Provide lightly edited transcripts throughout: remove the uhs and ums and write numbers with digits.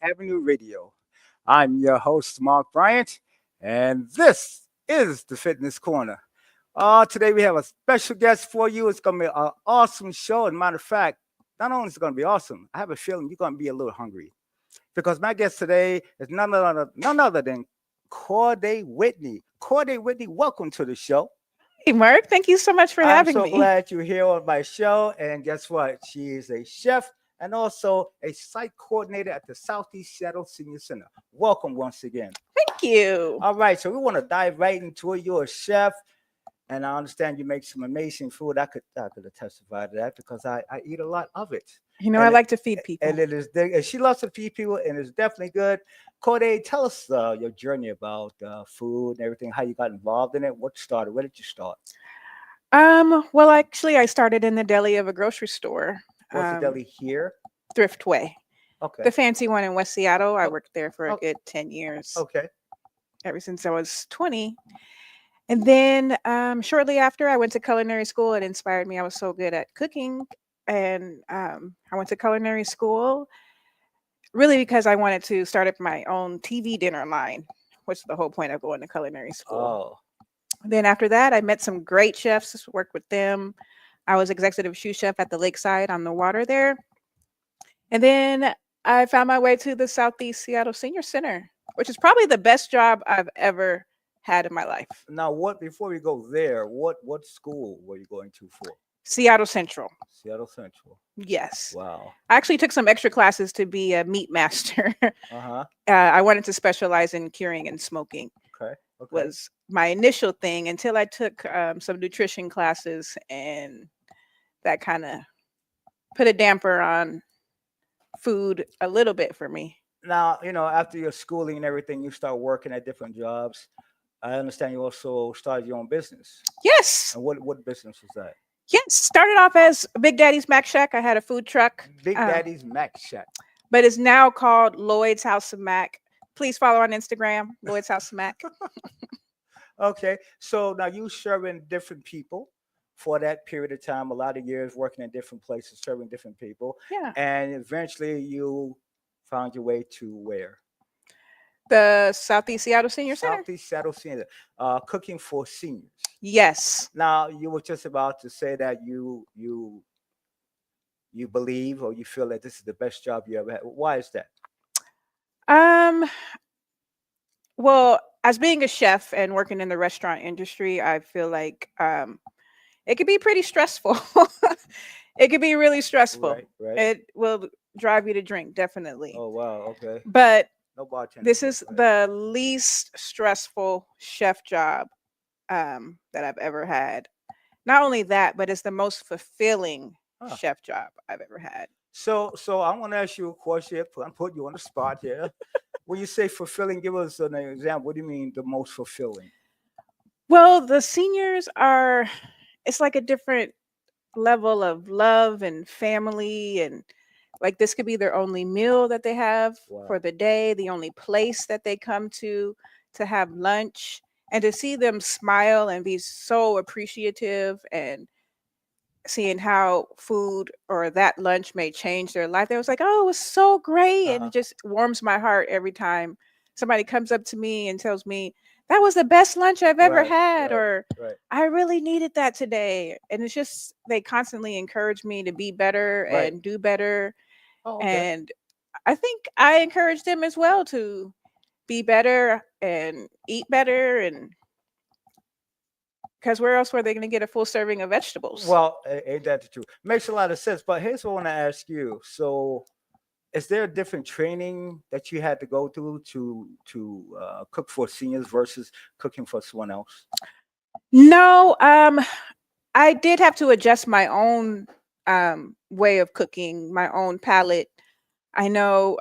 Avenue Radio. I'm your host, Mark Bryant, and this is the Fitness Corner. Today we have a special guest for you. It's going to be an awesome show. As a matter of fact, not only is it going to be awesome, I have a feeling you're going to be a little hungry because my guest today is none other than Corday Whitney. Corday Whitney, welcome to the show. Hey, Mark, thank you so much for I'm having so me. glad you're here on my show. And guess what? She is a chef and also a site coordinator at the Southeast Seattle Senior Center. Welcome once again. Thank you. All right, so we want to dive right into it. You're a chef, and I understand you make some amazing food. I could testify to that because I eat a lot of it. I And like to feed people. and it is and she loves to feed people, and it's definitely good. Corday, tell us your journey about food and everything, how you got involved in it, what started, where did you start? Well, actually, I started in the deli of a grocery store, What's the deli here? Thriftway, Okay. the fancy one in West Seattle. I Oh, worked there for a oh, good 10 years, okay. ever since I was 20. And then shortly after, I went to culinary school. It inspired me. I was so good at cooking. And I went to culinary school really because I wanted to start up my own TV dinner line, which is the whole point of going to culinary school. Oh, Then after that, I met some great chefs, worked with them. I was executive sous chef at the lakeside on the water there. And then I found my way to the Southeast Seattle Senior Center, which is probably the best job I've ever had in my life. now what? Before we go there, what school were you going to for? Seattle Central. Seattle Central. Yes. Wow. I actually took some extra classes to be a meat master. Uh-huh. I wanted to specialize in curing and smoking, Okay. Okay. was my initial thing until I took some nutrition classes, and that kind of put a damper on food a little bit for me. Now, after your schooling and everything, you start working at different jobs. I understand you also started your own business. Yes. And what business was that? Yes. Started off as Big Daddy's Mac Shack. I had a food truck, Big uh, Daddy's Mac Shack. but it's now called Lloyd's House of Mac. Please follow on Instagram, Lloyd's House of Mac. Okay. So now you serving different people for that period of time, a lot of years working in different places, serving different people. Yeah. And eventually you found your way to where? The Southeast Seattle Senior Center. Southeast Seattle Center, cooking for seniors. Yes. Now you were just about to say that you believe or you feel that this is the best job you ever had. Why is that? Um, well, as being a chef and working in the restaurant industry, I feel like it could be pretty stressful. It could be really stressful. Right, right. It will drive you to drink, definitely. Oh wow, okay. But No bartender. this is the least stressful chef job that I've ever had. Not only that, but it's the most fulfilling Huh. chef job I've ever had. So I want to ask you a question. I'm putting you on the spot here. When you say fulfilling, give us an example. What do you mean the most fulfilling? Well, the seniors are, it's like a different level of love and family. And like this could be their only meal that they have for Wow. the day, the only place that they come to have lunch. And to see them smile and be so appreciative and seeing how food or that lunch may change their life. They was like, oh, it was so great. And Uh-huh. it just warms my heart every time somebody comes up to me and tells me that was the best lunch I've ever Right, had, right, or right, I really needed that today. And it's just, they constantly encourage me to be better right. and do better. Oh, okay. And I think I encourage them as well to be better and eat better. And because where else were they going to get a full serving of vegetables? Well, ain't that the truth? Makes a lot of sense. But here's what I want to ask you. So, is there a different training that you had to go through to cook for seniors versus cooking for someone else? No, I did have to adjust my own way of cooking, my own palate. I know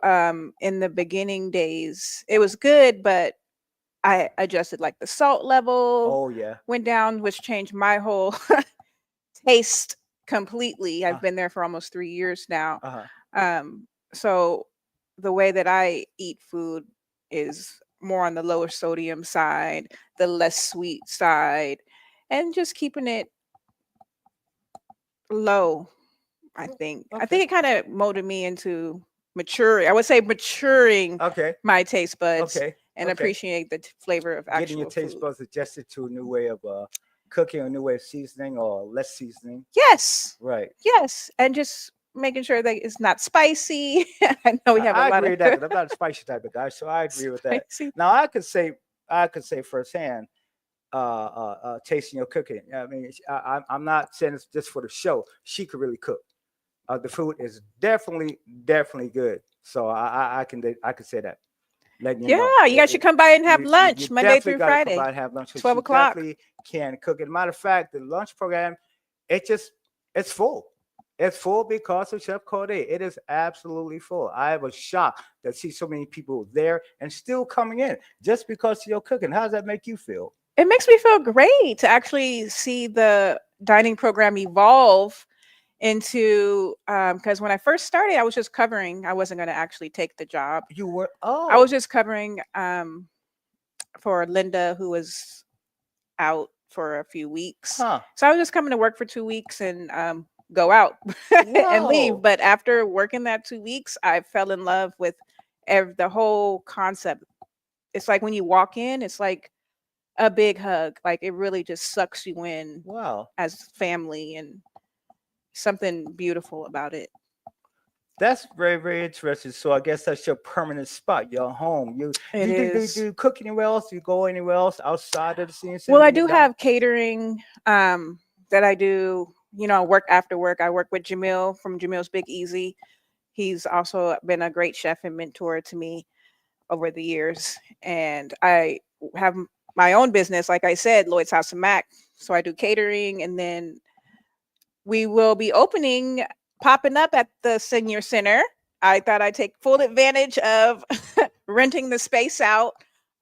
in the beginning days it was good, but I adjusted like the salt level Oh yeah. went down, which changed my whole taste completely. Uh I've been there for almost 3 years now. huh. So the way that I eat food is more on the lower sodium side, the less sweet side, and just keeping it low. I think Okay. it kind of molded me into maturing. I would say maturing Okay. my taste buds Okay. and Okay. appreciate the flavor of Getting your actual taste food. buds adjusted to a new way of cooking, a new way of seasoning, or less seasoning. Yes, Right. yes, and just making sure that it's not spicy. I know we have a I lot agree of with that because I'm not a spicy type of guy, so I agree with that. spicy. Now I could say firsthand, tasting your cooking. I mean, I'm not saying it's just for the show. She could really cook. The food is definitely good. So I can say that. Letting you know, Yeah, you guys should come by and have you lunch Monday definitely through got to come Friday, by and have lunch. 'Cause 12 she o'clock. definitely can cook. As a matter of fact, the lunch program, it just it's full. It's full because of Chef Corday. It is absolutely full. I was shocked to see so many people there and still coming in just because of your cooking. How does that make you feel? It makes me feel great to actually see the dining program evolve into because when I first started, I was just covering. I wasn't going to actually take the job. You were I was oh just covering for Linda, who was out for a few weeks. huh So I was just coming to work for 2 weeks and go out and leave. whoa But after working that 2 weeks, I fell in love with the whole concept. It's like when you walk in, it's like a big hug. Like it really just sucks you in wow. as family and something beautiful about it. That's very interesting. So I guess that's your permanent spot, your home. It Do is. you cook anywhere else? Do you go anywhere else outside of the senior center Well, I when you're do done? have catering that I do, work after work. I work with Jamil from Jamil's Big Easy. He's also been a great chef and mentor to me over the years. And I have my own business, like I said, Lloyd's House of Mac. So I do catering, and then we will be popping up at the senior center. I thought I'd take full advantage of renting the space out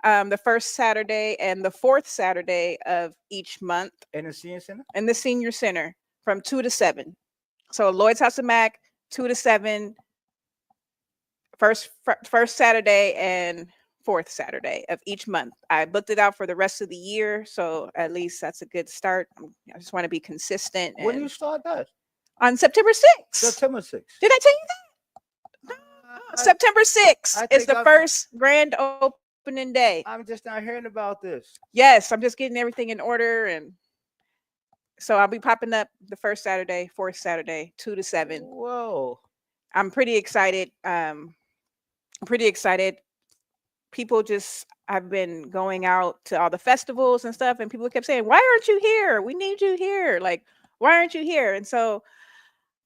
the first Saturday and the fourth Saturday of each month In the senior center? in the senior center from 2 to 7. So Lloyd's House of Mac, 2 to 7, first Saturday and fourth Saturday of each month. I booked it out for the rest of the year, so at least that's a good start. I just want to be consistent. When do you And start that? on September 6th, September 6th. did I tell you that? September 6th I is think the first grand opening day. I'm just not hearing about this. Yes, I'm just getting everything in order, and so I'll be popping up the first Saturday, fourth Saturday, 2 to 7. Whoa. I'm pretty excited. Pretty excited. People just I've been going out to all the festivals and stuff, and people kept saying, "Why aren't you here? We need you here. Like, why aren't you here?" And so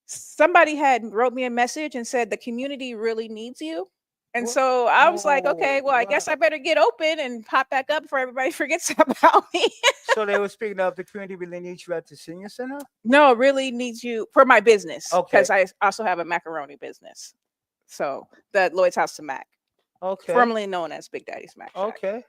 somebody had wrote me a message and said the community really needs you. And What? so I was like, okay, Oh, well, I guess I wow. better get open and pop back up before everybody forgets about me. So they were speaking of the community really needs you at the senior center? No, it really needs you for my business Okay. because I also have a macaroni business. So the Lloyd's House to Mac, Okay. formerly known as Big Daddy's Mac Shack. Okay.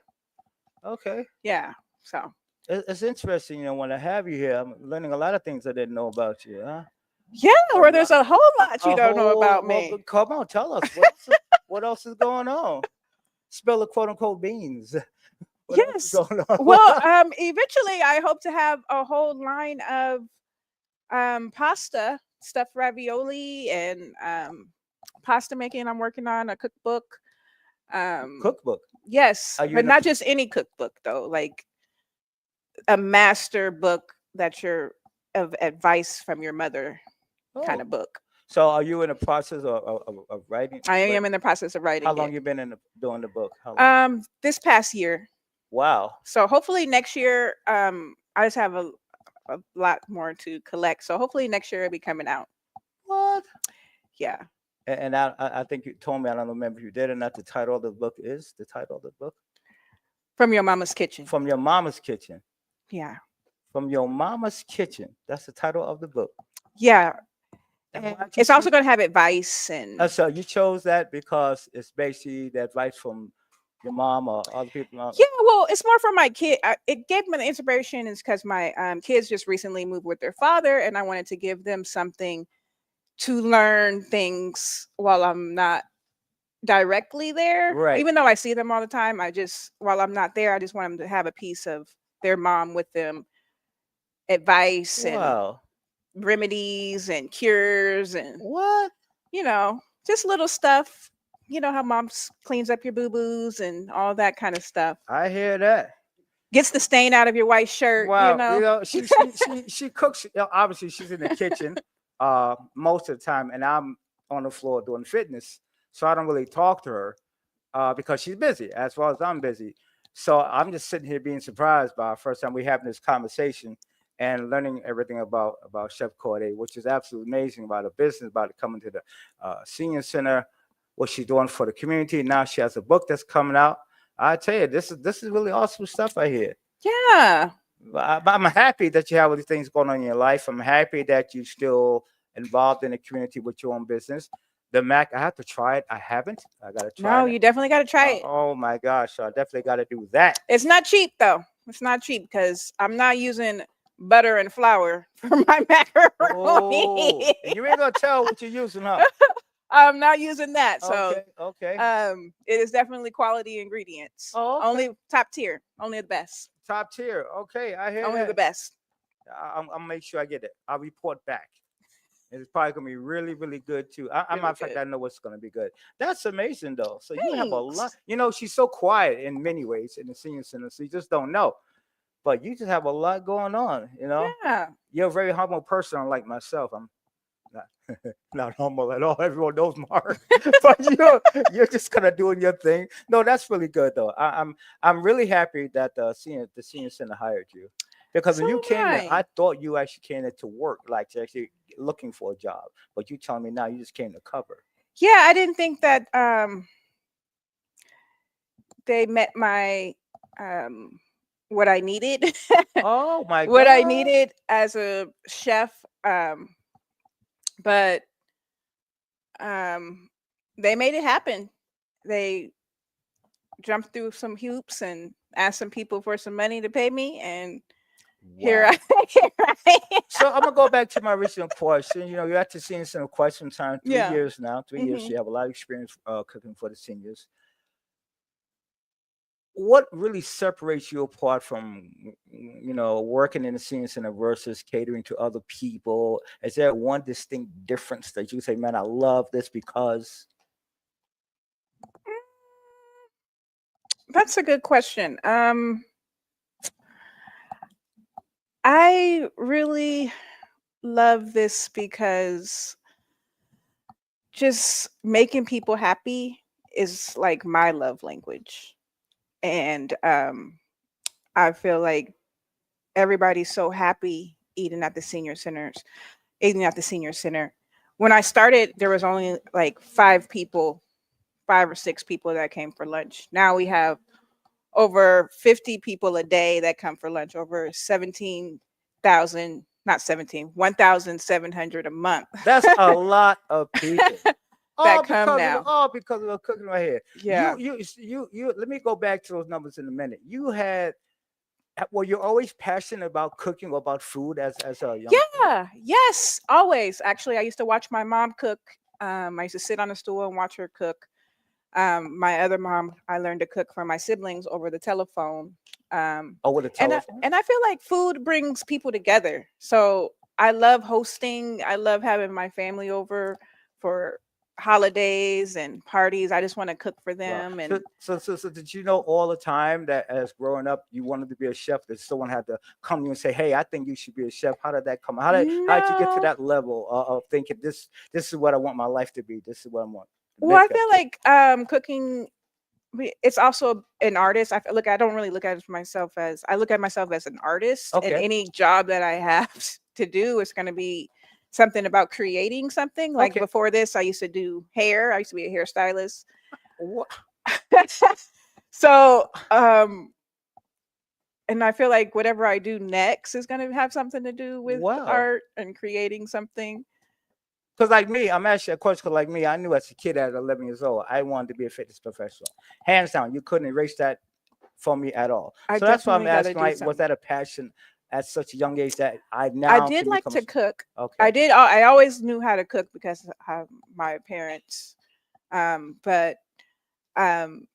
Okay. Yeah. So It's interesting, when I have you here. I'm learning a lot of things I didn't know about you, huh? yeah, A where there's lot. a whole lot you A don't know whole about well, me. come on, tell us what else is going on? Spill the quote unquote beans. What else is Yes. going on? Well, eventually I hope to have a whole line of pasta, stuffed ravioli, and pasta making. I'm working on a cookbook. Cookbook. Yes, Are you but in a not just any cookbook though, like a master book that you're of advice from your mother kind oh? of book. So are you in the process of writing? I am in the process of How writing long it. you been doing the book? How long? This past year. Wow. So hopefully next year, I just have a lot more to collect. So hopefully next year it'll be coming out. What? Yeah. And I think you told me, I don't remember if you did or not. The title of the book is the title of the book From Your Mama's Kitchen. From Your Mama's Kitchen. Yeah. From Your Mama's Kitchen. That's the title of the book. Yeah. And And why'd you it's also choose- going to have advice and So you chose that because it's basically the advice from your mom or other people. yeah, well, it's more for my kid. It gave me the inspiration is because my kids just recently moved with their father, and I wanted to give them something to learn things while I'm not directly there. Right. Even though I see them all the time, while I'm not there, I just want them to have a piece of their mom with them, advice and Wow. remedies and cures and What? just little stuff. You know how cleans up your boo-boos and all that kind of stuff. I hear that. Gets the stain out of your white shirt, you Wow, know. she cooks. Obviously, she's in the kitchen most of the time, and I'm on the floor doing fitness, so I don't really talk to her because she's busy as well as I'm busy. So I'm just sitting here being surprised by first time we having this conversation and learning everything about Chef Corday, which is absolutely amazing about the business, about it coming to the senior center, what she's doing for the community. Now she has a book that's coming out. I tell you, this is really awesome stuff I hear. Yeah. I'm happy that you have all these things going on in your life. I'm happy that you're still involved in the community with your own business. The Mac, I have to try it. I haven't. I gotta try No, it. you definitely got to try it. Oh my gosh, so I definitely got to do that. It's not cheap though. It's not cheap because I'm not using butter and flour for my Oh, macaroni. and you ain't gonna tell what you're using, huh? I'm not using that. So Okay. it is definitely quality ingredients. Oh, okay. Only top tier, only the best. Top tier. Okay, I hear Only that. the best. I'll make sure I get it. I'll report back. It's probably gonna be really, really good too. Really matter of fact, good. I know what's gonna be good. That's amazing though. So you have a lot. Thanks. You know, she's so quiet in many ways in the senior center, so you just don't know. But you just have a lot going on. You know, Yeah. you're a very humble person, unlike myself. I'm not not humble at all. Everyone knows Mark, but you're just kind of doing your thing. No, that's really good though. I'm really happy that the senior center hired you. Because when So you came there, am I thought you actually came there to work, like to actually looking for a job. But you telling me now you just came to cover. Yeah, I didn't think that they met my what I needed. Oh my What I God. needed as a chef. But um they made it happen. They jumped through some hoops and asked some people for some money to pay me, and here Wow. here I am. So I'm gonna go back to my original question. You know, you're at the senior center quite some time, 3 Yeah. years now. 3 years, Hmm. you have a lot of experience cooking for the seniors. What really separates you apart from working in the senior center versus catering to other people? Is there one distinct difference that you say, man, I love this because That's a good question. I really love this because just making people happy is like my love language. And I feel like everybody's so happy eating at the senior center. When I started, there was only like 5 or 6 people that came for lunch. Now we have over 50 people a day that come for lunch, over 17,000, not 17, 1,700 a month that's a lot of people. that come now. All because of the cooking right here. Yeah. You. Let me go back to those numbers in a minute. You had, were you always passionate about cooking or about food as a young? Yeah. Yes. Always. Actually, I used to watch my mom cook. I used to sit on a stool and watch her cook. My other mom, I learned to cook for my siblings over the telephone. Over the telephone. And I feel like food brings people together. So I love hosting. I love having my family over for holidays and parties. I just want to cook for Wow. them. And So did you know all the time that as growing up you wanted to be a chef? That someone had to come to you and say, "Hey, I think you should be a chef." How did that come? How did you get to no. that level of thinking this is what I want my life to be? This is what I want to Well, I make up? feel like cooking. It's also an artist. I don't really look at myself as I look at myself as an artist, and Okay. any job that I have to do is going to be something about creating something. Like Okay. before this, I used to do hair. I used to be a hairstylist. What? So, and I feel like whatever I do next is going to have something to do with Wow. art and creating something. Because like me, I'm actually a question. 'Cause like me, I knew as a kid at 11 years old, I wanted to be a fitness professional. Hands down, you couldn't erase that from me at all. I So that's why I'm definitely got to asking, do like, was something. that a passion at such a young age that I I now did can like become to cook. okay. I did. I always knew how to cook because of my parents. But um,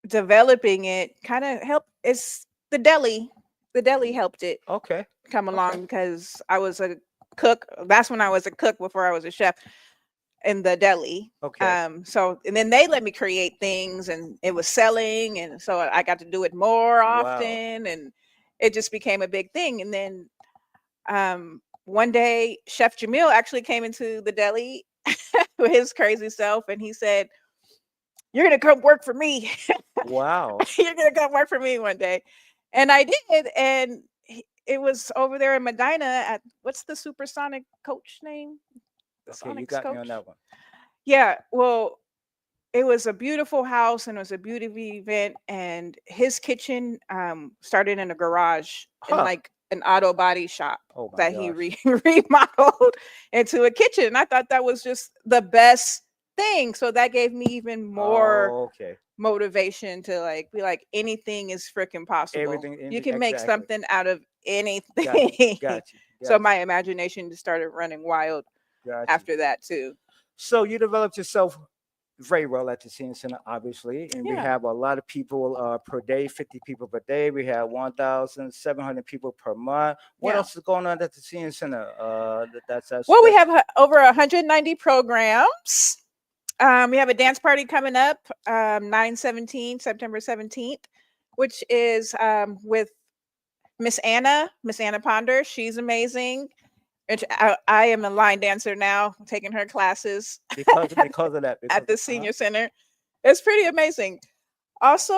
developing it kind of helped. It's the deli. The deli helped it Okay. come Okay. along because I was a cook. That's when I was a cook before I was a chef. in the deli. Okay. So and then they let me create things, and it was selling, and so I got to do it more Wow. often, and it just became a big thing. And then one day, Chef Jamil actually came into the deli with his crazy self, and he said, "You're gonna come work for me. Wow. You're gonna come work for me one day," and I did, and it was over there in Medina at what's the Supersonic coach name? The Okay, you Sonics got me on coach. that one. Yeah, well, it was a beautiful house and it was a beautiful event. And his kitchen started in a garage in Huh. like an auto body shop Oh my that he gosh. remodeled into a kitchen. And I thought that was just the best thing. So that gave me even more Oh, okay. motivation to like be like anything is freaking possible. Everything You in can make exactly. something out of Got you. anything. Got you. So Got my you. imagination just started running wild Got you. after that too. So you developed yourself very well at the senior center, obviously, and we Yeah. have a lot of people per day, 50 people per day. We have 1,700 people per month. What Yeah. else is going on at the senior center? Well, we That's have over 190 programs. We have a dance party coming up 9/17, September 17th, which is with Miss Anna Ponder. She's amazing. I am a line dancer now, taking her classes because of that. at Because the senior center. It's pretty amazing. Also,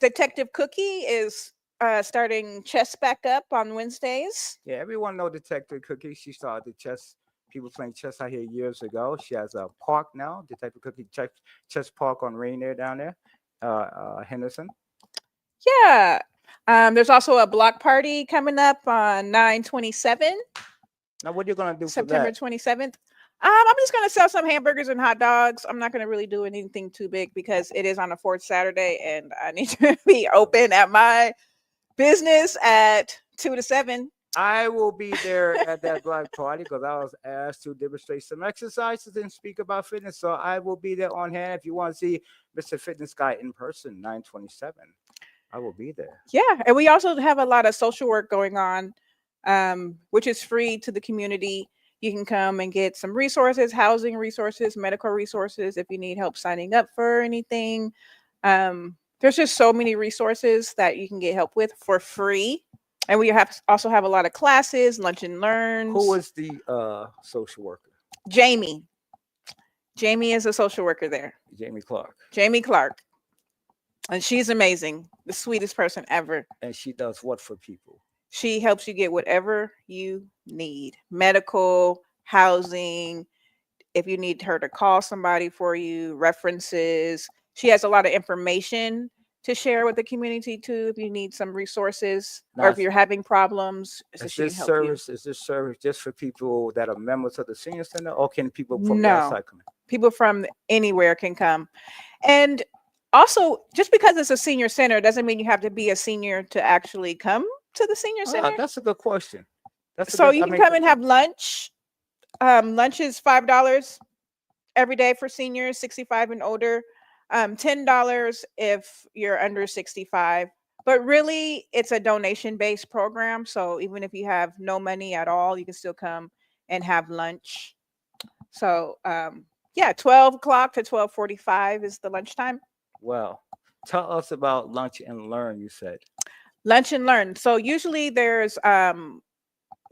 Detective Cookie is starting chess back up on Wednesdays. yeah, everyone know Detective Cookie. She started the chess. People playing chess out here years ago. She has a park now, Detective Cookie chess park on Rainier down there, Henderson. Yeah. There's also a block party coming up on 9/27, Now, what are you gonna do for September that? 27th. I'm just gonna sell some hamburgers and hot dogs. I'm not gonna really do anything too big because it is on a fourth Saturday, and I need to be open at my business at 2 to 7. I will be there at that block party because I was asked to demonstrate some exercises and speak about fitness. So I will be there on hand if you want to see Mr. Fitness Guy in person, 927. I will be there. Yeah, and we also have a lot of social work going on, which is free to the community. You can come and get some resources, housing resources, medical resources if you need help signing up for anything. There's just so many resources that you can get help with for free. And we also have a lot of classes, lunch and Who learns. is the social worker? Jamie. Jamie is a social worker there. Jamie Clark. Jamie Clark. And she's amazing. The sweetest person ever. And she does what for people? She helps you get whatever you need. Medical, housing, if you need her to call somebody for you, references. She has a lot of information to share with the community too if you need some resources or Now, if you're having problems, so is she can this help you. service just for people that are members of the senior center, or can people from the No. outside come in? People from anywhere can come. And also, just because it's a senior center doesn't mean you have to be a senior to actually come to the senior center. That's a good question. That's a So good. you can come and have lunch. Lunch is $5 every day for seniors 65 and older. $10 if you're under 65. But really, it's a donation-based program. So even if you have no money at all, you can still come and have lunch. So yeah, 12 o'clock to 12:45 is the lunchtime. Well, tell us about lunch and learn. You said. Lunch and learn. So usually there's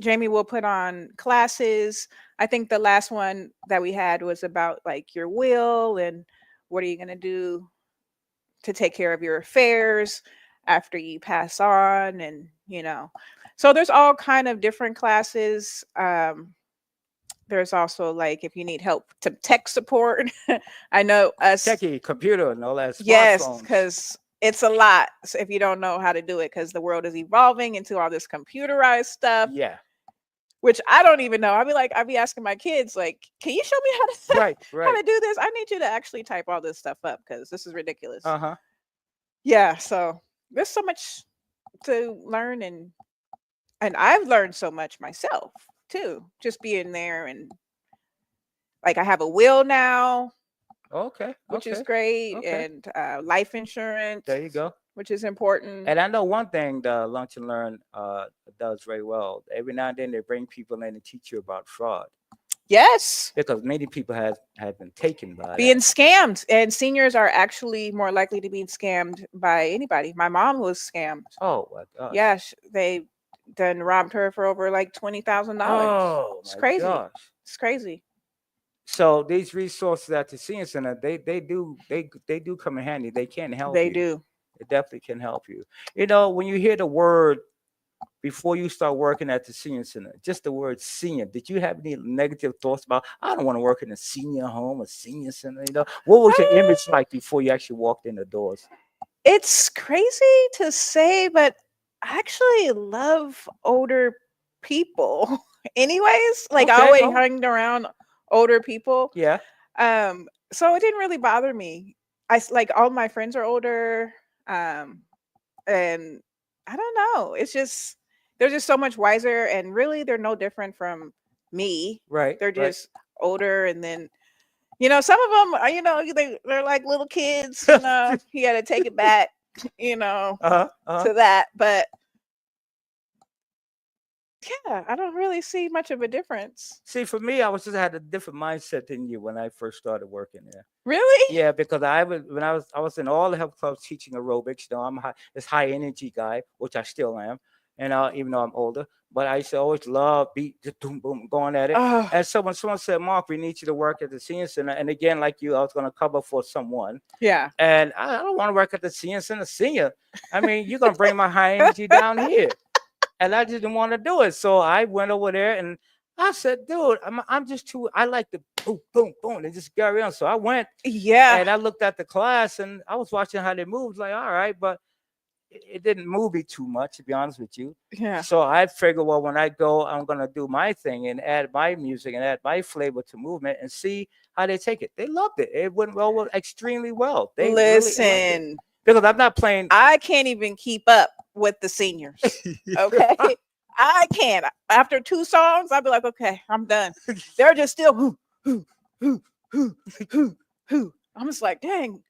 Jamie will put on classes. I think the last one that we had was about like your will and what are you going to do to take care of your affairs after you pass on, and so there's all kind of different classes. There's also like if you need help to tech support. I know us. Techie, computer, and all that. Yes, Smartphones. because it's a lot. So if you don't know how to do it, because the world is evolving into all this computerized stuff. Yeah. Which I don't even know. I'd be asking my kids, like, can you show me how to Right. how to do this? I need you to actually type all this stuff up because this is ridiculous. Uh-huh. Yeah, so there's so much to learn, and I've learned so much myself too, just being there. And like I have a will now, Okay. which is Okay. great, Okay. and life insurance, There you go. which is important. And I know one thing the Lunch and Learn does very well. Every now and then they bring people in and teach you about fraud. Yes. because many people have been taken by Being that. scammed. And seniors are actually more likely to be scammed by anybody. My mom was scammed. Oh my gosh. Yeah, they done robbed her for over like $20,000. Oh It's my crazy. gosh. It's crazy. So these resources at the senior center, they do come in handy. They can help They you. do. It definitely can help you. You know, when you hear the word before you start working at the senior center, just the word senior, did you have any negative thoughts about, I don't want to work in a senior home, a senior center? You know, what was your image like before you actually walked in the doors? It's crazy to say, but I actually love older people. Anyways, like I Okay. always Oh, hung around older people. yeah. So it didn't really bother me. Like all my friends are older. Um, and I don't know. It's just they're just so much wiser, and really they're no different from me. Right. They're Right. just older, and then some of them are, they're like little kids. You got to take it back, Uh-huh. Uh-huh. to that. But yeah, I don't really see much of a difference. See, for me, I was just had a different mindset than you when I first started working there. Really? Yeah, because I was in all the health clubs teaching aerobics. You know, I'm this high energy guy, which I still am, and even though I'm older, but I used to always love beat, just boom, boom, going at it. Oh, And so when someone said, "Mark, we need you to work at the senior center," and again, like you, I was going to cover for someone, yeah. and I don't want to work at the senior center. Senior, I mean, you're going to bring my high energy down here, and I just didn't want to do it. So I went over there and I said, "Dude, I'm just too. I like to boom, boom, boom, and just carry on." So I went Yeah. and I looked at the class and I was watching how they moved, like, all right, but it didn't move me too much, to be honest with you. Yeah. So I figured, well, when I go, I'm gonna do my thing and add my music and add my flavor to movement and see how they take it. They loved it. It went well, extremely well. They really liked it Listen, because I'm not playing. I can't even keep up with the seniors. Okay. I can't. After 2 songs, I'll be like, okay, I'm done. They're just still whoo, whoo, whoo, whoo, whoo. I'm just like, dang.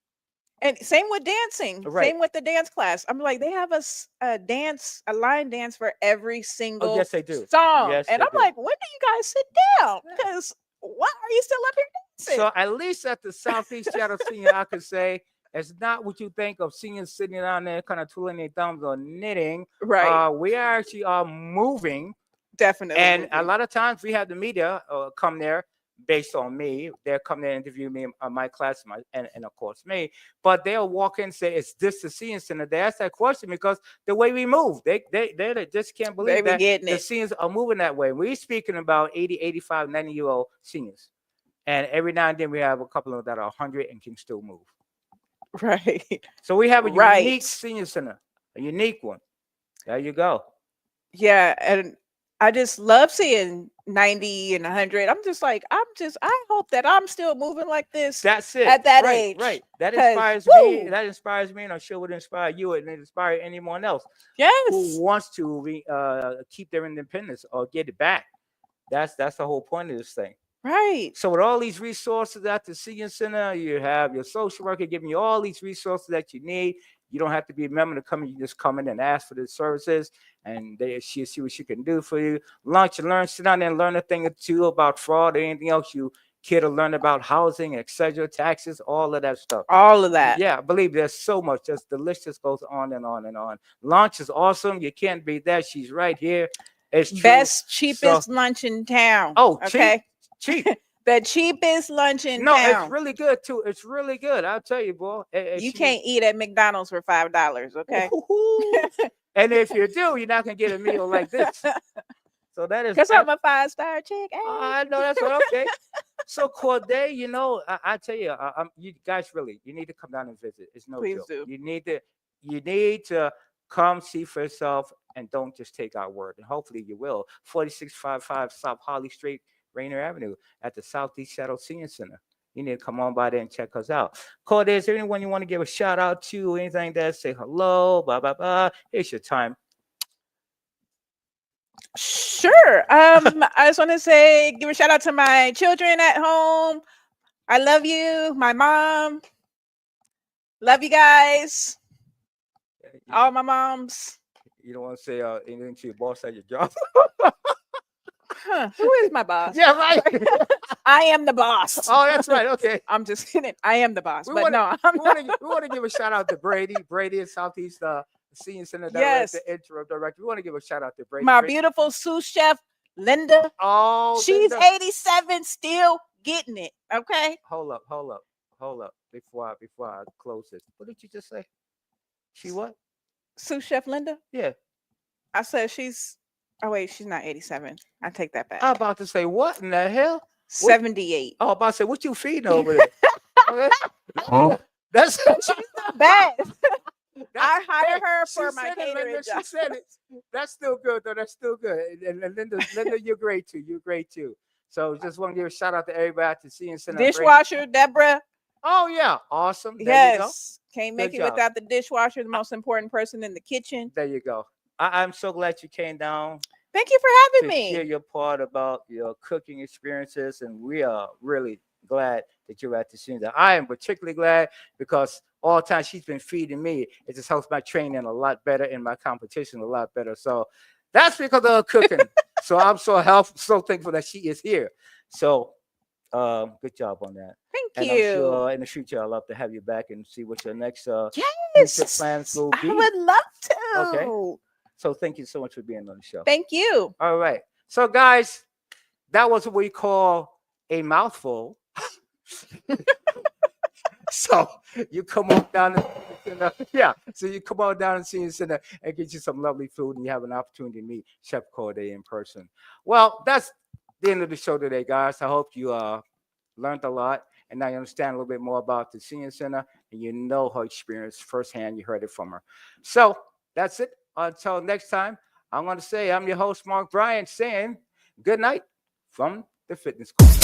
And same with dancing. Right. Same with the dance class. I'm like, they have a line dance for every Oh, single yes, they do. song. Yes, And they I'm do. like, when do you guys sit down? Because why are you still up here dancing? So at least at the Southeast Seattle Senior, I could say it's not what you think of seniors sitting down there kind of twiddling their thumbs or knitting. Right. We actually are moving. Definitely And a moving. lot of times we have the media come there based on me. They'll come there and interview me, my class, and of course me. But they'll walk in and say, "Is this the senior center?" They ask that question because the way we move, they just can't They believe be that getting the it. seniors are moving that way. We're speaking about 80, 85, 90-year-old seniors. And every now and then we have a couple of that are 100 and can still move. Right. So we have a unique Right. senior center, a unique one. There you go. Yeah. And I just love seeing 90 and 100. I hope that I'm still moving like this That's it. at that Right, age. right. That Because, inspires me. woo, That inspires me, and I'm sure would inspire you, and inspire anyone else who yes. wants to keep their independence or get it back. That's the whole point of this thing. Right. So with all these resources at the senior center, you have your social worker giving you all these resources that you need. You don't have to be a member to come in. You just come in and ask for the services, and she'll see what she can do for you. Lunch and learn. Sit down there and learn a thing or two about fraud or anything else you care to learn about housing, etc., taxes, all of that stuff. All of that. Yeah, I believe there's so much. Just the list just goes on and on and on. Lunch is awesome. You can't beat that. She's right here. It's true. Best, So, cheapest lunch in town. oh, cheap, Okay. cheap. The cheapest lunch in No, it's town. really good too. It's really good. I'll tell you, boy. You can't eat at McDonald's for $5. Okay. And if you do, you're not gonna get a meal like this. So that is. Because I'm a 5-star chick. I know that's what. Okay. So Corday, I tell you, you guys really, you need to come down and visit. It's no Please joke. do. You need to come see for yourself and don't just take our word. And hopefully you will. 4655 South Holly Street, Rainier Avenue, at the Southeast Seattle Senior Center. You need to come on by there and check us out. Corday, is there anyone you want to give a shout out to? Anything that say hello, blah blah blah? Here's your time. Sure. I just want to say, give a shout out to my children at home. I love you, my mom. Love you guys. All my moms. You don't want to say anything to your boss at your job? Who is my boss? Yeah, right. I am the boss. Oh, that's right. Okay. I'm just kidding. I am the boss, We but wanna- no, I'm We not. want to give a shout out to Brady. Brady is Southeast Senior Center Yes. Director, Interim Director. We want to give a shout out to Brady. My Brady. beautiful sous chef, Linda. Oh, She's Linda. 87, still getting it. Okay. Hold up. Before I close this, what did you just say? She what? Sous chef Linda. Yeah. I said she's. Oh wait, she's not 87. I take that back. I'm about to say what in the hell? 78. Oh, about to say what you feeding over there? Okay. Huh? That's She's not bad. That's- I hire hey, her she for my said it, catering Linda, job. She said it. That's still good, though. That's still good. And Linda, you're great too. You're great too. So just want to give a shout out to everybody at the Senior Center. Dishwasher, Deborah. Oh yeah, awesome. There you go. Yes. Can't make Good it job. without the dishwasher, the most important person in the kitchen. There you go. I'm so glad you came down Thank you for to having share me. your part about your cooking experiences, and we are really glad that you're at the Senior. I am particularly glad because all the time she's been feeding me. It just helps my training a lot better and my competition a lot better. So that's because of her cooking. So I'm so thankful that she is here. So good job on that. Thank And you. I'm sure in the future I'd love to have you back and see what your next future Yes. plans will I be. would love to. Okay. So thank you so much for being on the show. Thank you. All right. So guys, that was what we call a mouthful. So you come on down So you come on down and see us and get you some lovely food, and you have an opportunity to meet Chef Corday in person. Well, that's the end of the show today, guys. I hope you learned a lot, and now you understand a little bit more about the Senior Center, and you know her experience firsthand. You heard it from her. So that's it. Until next time, I'm going to say I'm your host, Mark Bryant, saying good night from the Fitness Corner.